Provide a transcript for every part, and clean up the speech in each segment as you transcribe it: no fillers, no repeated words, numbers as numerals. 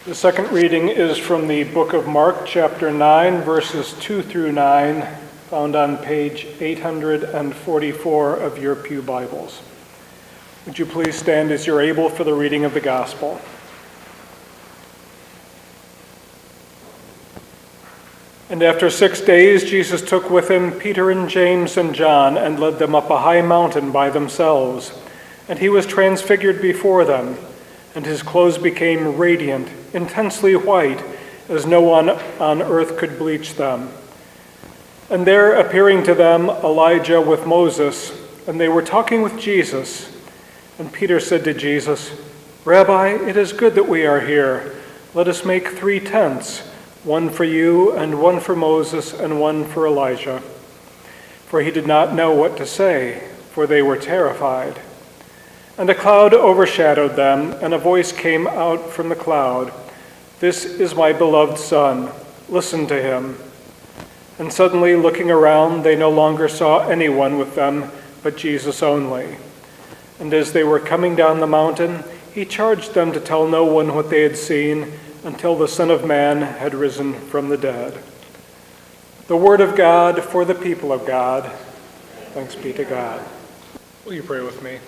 The second reading is from the book of Mark, chapter 9, verses 2 through 9, found on page 844 of your pew Bibles. Would you please stand as you're able for the reading of the gospel? And after 6 days, Jesus took with him Peter and James and John and led them up a high mountain by themselves. And he was transfigured before them, and his clothes became radiant, intensely white, as no one on earth could bleach them. And there, appearing to them, Elijah with Moses, and they were talking with Jesus. And Peter said to Jesus, "Rabbi, it is good that we are here. Let us make 3 tents, one for you, and one for Moses, and one for Elijah." For he did not know what to say, for they were terrified. And a cloud overshadowed them, and a voice came out from the cloud, "This is my beloved Son, listen to him." And suddenly, looking around, they no longer saw anyone with them but Jesus only. And as they were coming down the mountain, he charged them to tell no one what they had seen until the Son of Man had risen from the dead. The word of God for the people of God. Thanks be to God. Will you pray with me?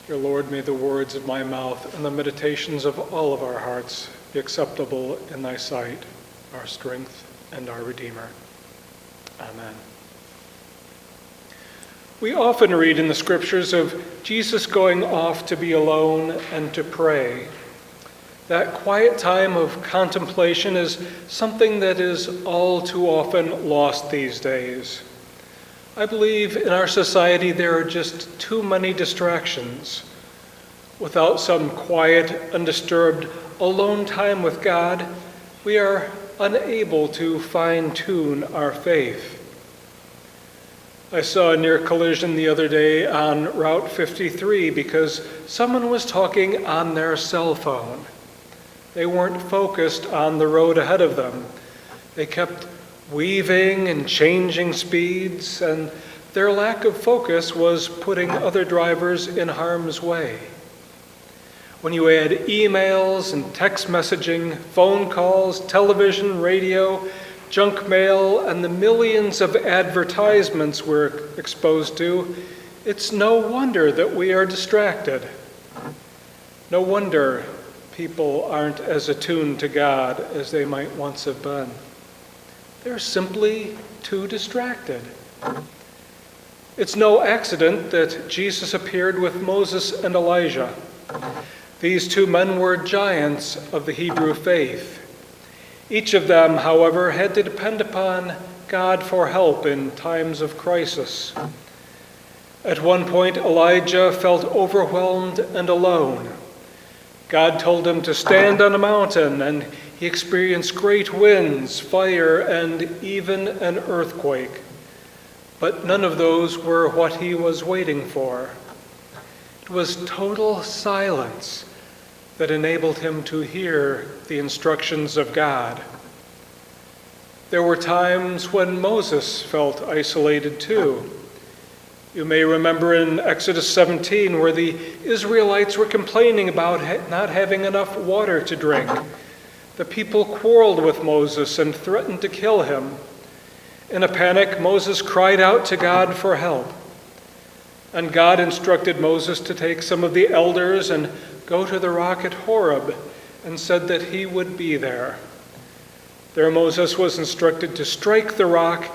Dear Lord, may the words of my mouth and the meditations of all of our hearts be acceptable in thy sight, our strength and our Redeemer. Amen. We often read in the scriptures of Jesus going off to be alone and to pray. That quiet time of contemplation is something that is all too often lost these days. I believe in our society there are just too many distractions. Without some quiet, undisturbed, alone time with God, we are unable to fine-tune our faith. I saw a near collision the other day on Route 53 because someone was talking on their cell phone. They weren't focused on the road ahead of them. They kept weaving and changing speeds, and their lack of focus was putting other drivers in harm's way. When you add emails and text messaging, phone calls, television, radio, junk mail, and the millions of advertisements we're exposed to, it's no wonder that we are distracted. No wonder people aren't as attuned to God as they might once have been. They're simply too distracted. It's no accident that Jesus appeared with Moses and Elijah. These 2 men were giants of the Hebrew faith. Each of them, however, had to depend upon God for help in times of crisis. At one point, Elijah felt overwhelmed and alone. God told him to stand on a mountain, and he experienced great winds, fire, and even an earthquake. But none of those were what he was waiting for. It was total silence that enabled him to hear the instructions of God. There were times when Moses felt isolated too. You may remember in Exodus 17 where the Israelites were complaining about not having enough water to drink. The people quarreled with Moses and threatened to kill him. In a panic, Moses cried out to God for help. And God instructed Moses to take some of the elders and go to the rock at Horeb, and said that he would be there. There Moses was instructed to strike the rock,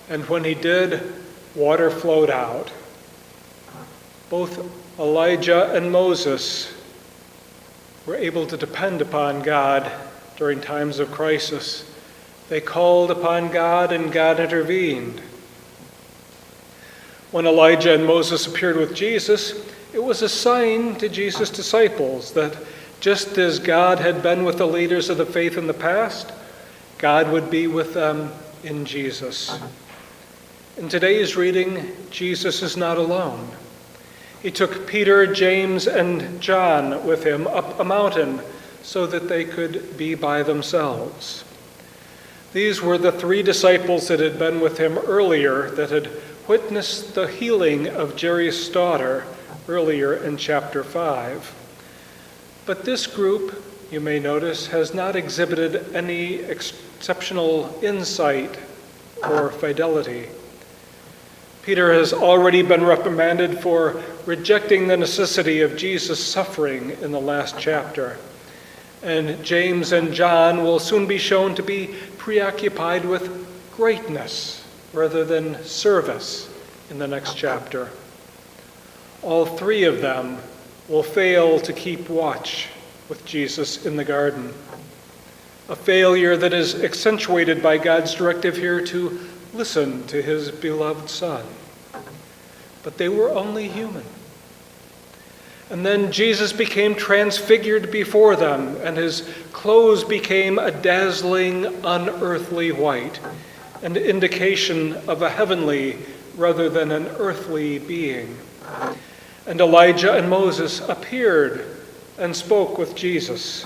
and when he did, water flowed out. Both Elijah and Moses were able to depend upon God during times of crisis. They called upon God, and God intervened. When Elijah and Moses appeared with Jesus, it was a sign to Jesus' disciples that just as God had been with the leaders of the faith in the past, God would be with them in Jesus. In today's reading, Jesus is not alone. He took Peter, James, and John with him up a mountain so that they could be by themselves. These were the 3 disciples that had been with him earlier, that had witnessed the healing of Jairus' daughter earlier in chapter 5. But this group, you may notice, has not exhibited any exceptional insight or fidelity. Peter has already been reprimanded for rejecting the necessity of Jesus' suffering in the last chapter. And James and John will soon be shown to be preoccupied with greatness rather than service in the next chapter. All three of them will fail to keep watch with Jesus in the garden, a failure that is accentuated by God's directive here to listen to his beloved Son. But they were only human. And then Jesus became transfigured before them, and his clothes became a dazzling, unearthly white, an indication of a heavenly rather than an earthly being. And Elijah and Moses appeared and spoke with Jesus.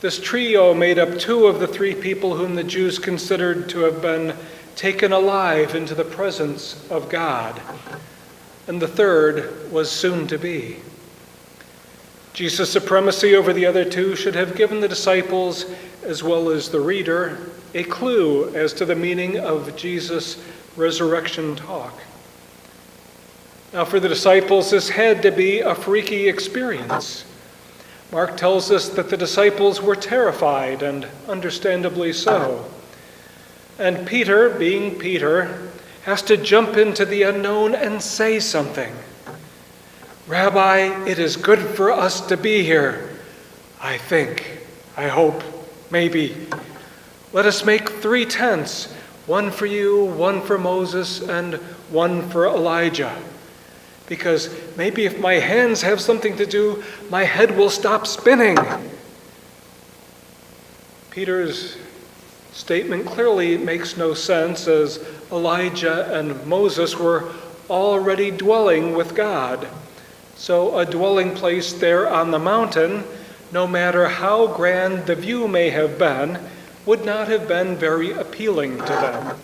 This trio made up two of the three people whom the Jews considered to have been taken alive into the presence of God, and the third was soon to be. Jesus' supremacy over the other two should have given the disciples, as well as the reader, a clue as to the meaning of Jesus' resurrection talk. Now, for the disciples, this had to be a freaky experience. Mark tells us that the disciples were terrified, and understandably so. And Peter, being Peter, has to jump into the unknown and say something. "Rabbi, it is good for us to be here. I think, I hope, maybe. Let us make 3 tents, one for you, one for Moses, and one for Elijah. Because maybe if my hands have something to do, my head will stop spinning." Peter's statement clearly makes no sense, as Elijah and Moses were already dwelling with God. So a dwelling place there on the mountain, no matter how grand the view may have been, would not have been very appealing to them.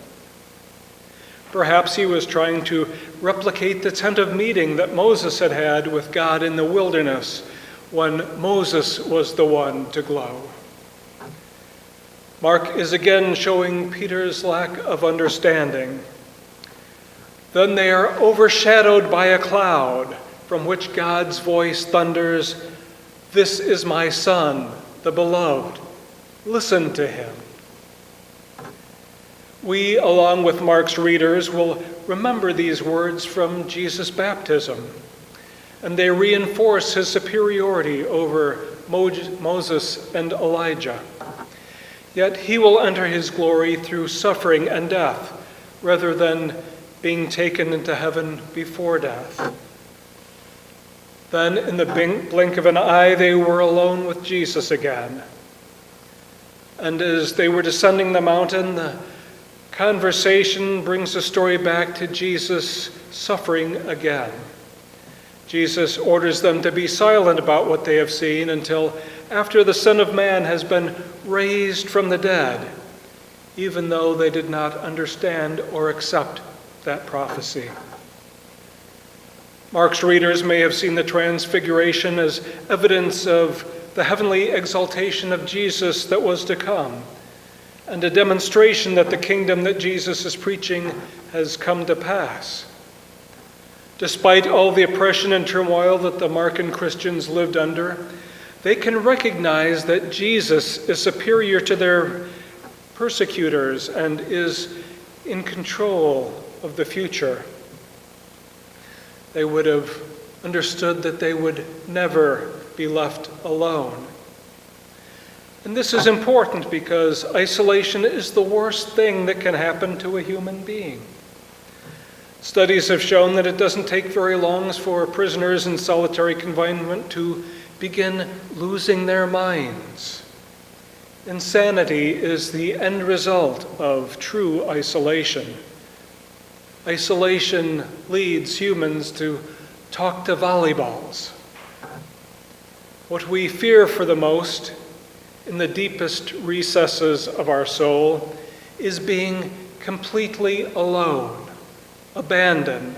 Perhaps he was trying to replicate the tent of meeting that Moses had had with God in the wilderness when Moses was the one to glow. Mark is again showing Peter's lack of understanding. Then they are overshadowed by a cloud from which God's voice thunders, "This is my Son, the beloved. Listen to him." We, along with Mark's readers, will remember these words from Jesus' baptism, and they reinforce his superiority over Moses and Elijah. Yet he will enter his glory through suffering and death, rather than being taken into heaven before death. Then, in the blink of an eye, they were alone with Jesus again. And as they were descending the mountain, the conversation brings the story back to Jesus suffering again. Jesus orders them to be silent about what they have seen until after the Son of Man has been raised from the dead, even though they did not understand or accept that prophecy. Mark's readers may have seen the Transfiguration as evidence of the heavenly exaltation of Jesus that was to come, and a demonstration that the kingdom that Jesus is preaching has come to pass. Despite all the oppression and turmoil that the Markan Christians lived under, they can recognize that Jesus is superior to their persecutors and is in control of the future. They would have understood that they would never be left alone. And this is important because isolation is the worst thing that can happen to a human being. Studies have shown that it doesn't take very long for prisoners in solitary confinement to begin losing their minds. Insanity is the end result of true isolation. Isolation leads humans to talk to volleyballs. What we fear for the most in the deepest recesses of our soul is being completely alone, abandoned,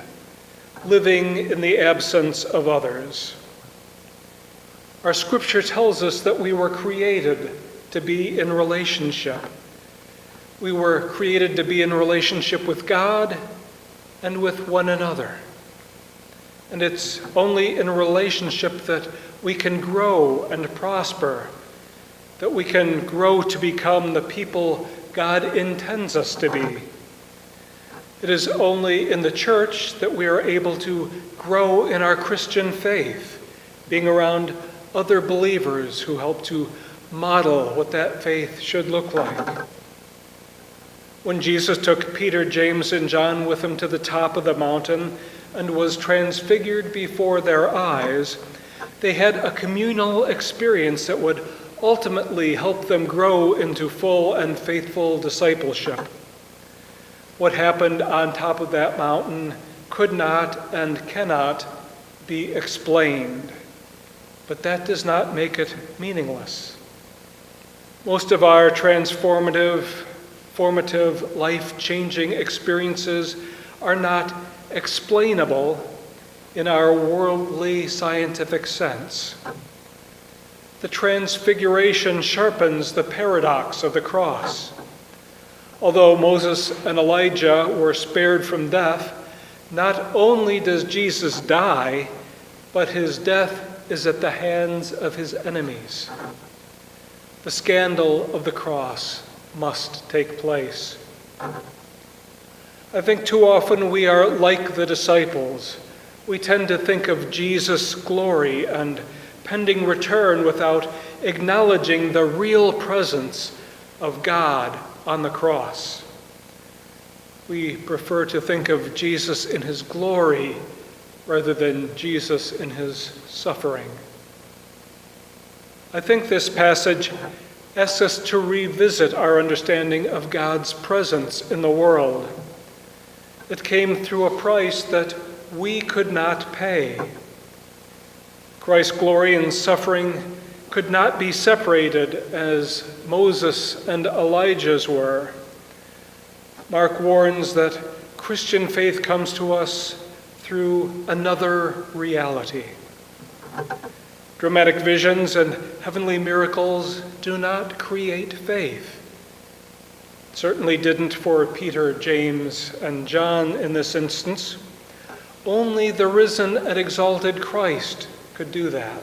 living in the absence of others. Our scripture tells us that we were created to be in relationship. We were created to be in relationship with God and with one another. And it's only in relationship that we can grow and prosper, that we can grow to become the people God intends us to be. It is only in the church that we are able to grow in our Christian faith, being around other believers who help to model what that faith should look like. When Jesus took Peter, James, and John with him to the top of the mountain and was transfigured before their eyes, they had a communal experience that would ultimately help them grow into full and faithful discipleship. What happened on top of that mountain could not and cannot be explained, but that does not make it meaningless. Most of our formative, life-changing experiences are not explainable in our worldly scientific sense. The Transfiguration sharpens the paradox of the cross. Although Moses and Elijah were spared from death, not only does Jesus die, but his death is at the hands of his enemies. The scandal of the cross must take place. I think too often we are like the disciples. We tend to think of Jesus' glory and pending return without acknowledging the real presence of God on the cross. We prefer to think of Jesus in his glory rather than Jesus in his suffering. I think this passage asks us to revisit our understanding of God's presence in the world. It came through a price that we could not pay. Christ's glory and suffering could not be separated as Moses and Elijah's were. Mark warns that Christian faith comes to us through another reality. Dramatic visions and heavenly miracles do not create faith. It certainly didn't for Peter, James, and John in this instance. Only the risen and exalted Christ could do that.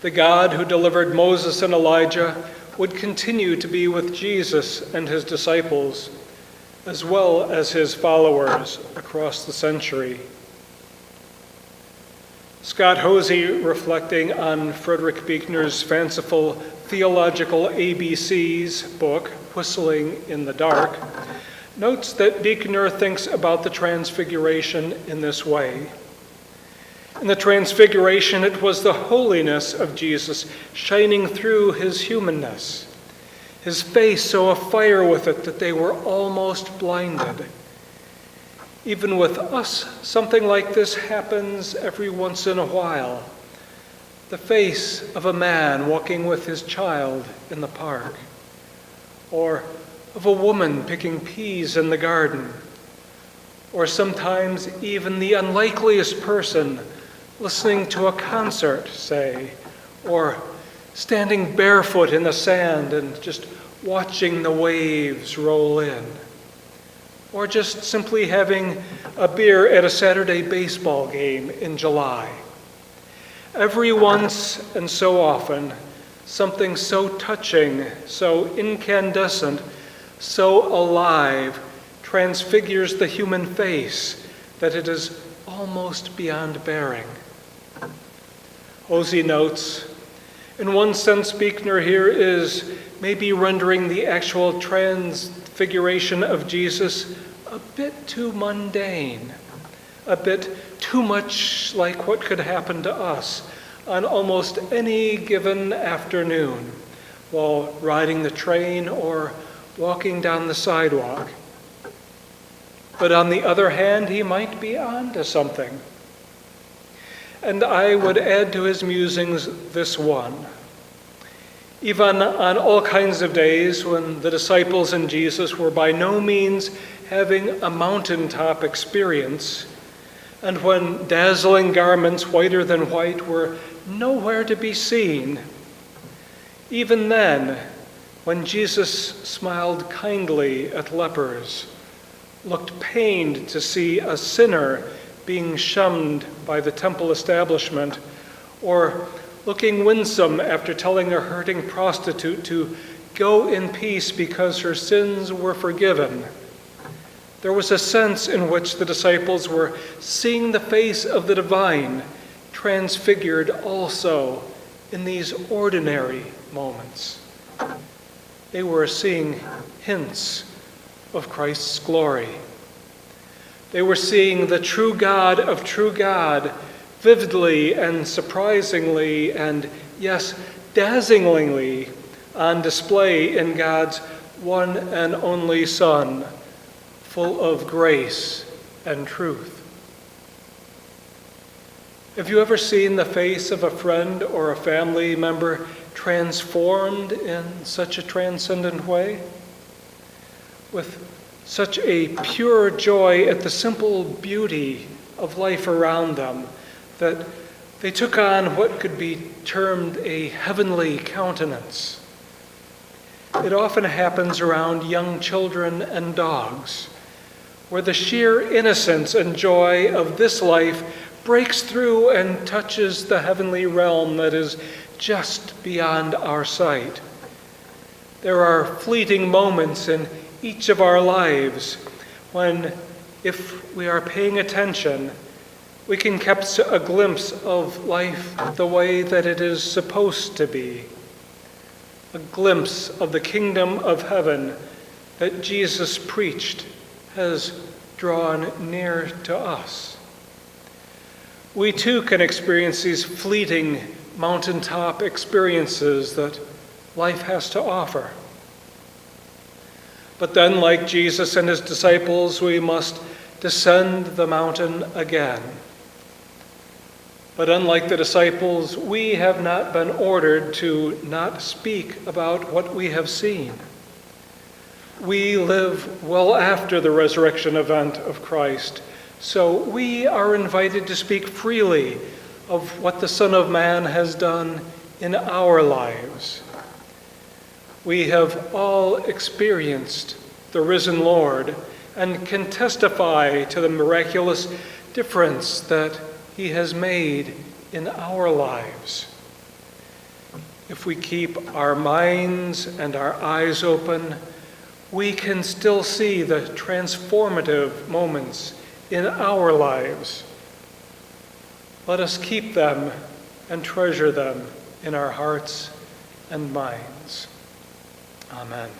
The God who delivered Moses and Elijah would continue to be with Jesus and his disciples, as well as his followers across the century. Scott Hosey, reflecting on Frederick Buechner's fanciful theological ABCs book, Whistling in the Dark, notes that Buechner thinks about the Transfiguration in this way. In the Transfiguration, it was the holiness of Jesus shining through his humanness, his face so afire with it that they were almost blinded. Even with us, something like this happens every once in a while. The face of a man walking with his child in the park, or of a woman picking peas in the garden, or sometimes even the unlikeliest person listening to a concert, say, or standing barefoot in the sand and just watching the waves roll in, or just simply having a beer at a Saturday baseball game in July. Every once and so often, something so touching, so incandescent, so alive transfigures the human face that it is almost beyond bearing. Hosey notes, in one sense, Buechner here is maybe rendering the actual transfiguration of Jesus a bit too mundane, a bit too much like what could happen to us on almost any given afternoon while riding the train or walking down the sidewalk. But on the other hand, he might be on to something. And I would add to his musings this one. Even on all kinds of days when the disciples and Jesus were by no means having a mountaintop experience, and when dazzling garments whiter than white were nowhere to be seen. Even then, when Jesus smiled kindly at lepers, looked pained to see a sinner being shunned by the temple establishment, or looking winsome after telling a hurting prostitute to go in peace because her sins were forgiven, there was a sense in which the disciples were seeing the face of the divine transfigured also in these ordinary moments. They were seeing hints of Christ's glory. They were seeing the true God of true God vividly and surprisingly and, yes, dazzlingly on display in God's one and only Son, full of grace and truth. Have you ever seen the face of a friend or a family member transformed in such a transcendent way? With such a pure joy at the simple beauty of life around them that they took on what could be termed a heavenly countenance. It often happens around young children and dogs, where the sheer innocence and joy of this life breaks through and touches the heavenly realm that is just beyond our sight. There are fleeting moments in each of our lives when, if we are paying attention, we can catch a glimpse of life the way that it is supposed to be. A glimpse of the kingdom of heaven that Jesus preached has drawn near to us. We too can experience these fleeting mountaintop experiences that life has to offer. But then, like Jesus and his disciples, we must descend the mountain again. But unlike the disciples, we have not been ordered to not speak about what we have seen. We live well after the resurrection event of Christ, so we are invited to speak freely of what the Son of Man has done in our lives. We have all experienced the risen Lord and can testify to the miraculous difference that he has made in our lives. If we keep our minds and our eyes open, we can still see the transformative moments in our lives. Let us keep them and treasure them in our hearts and minds. Amen.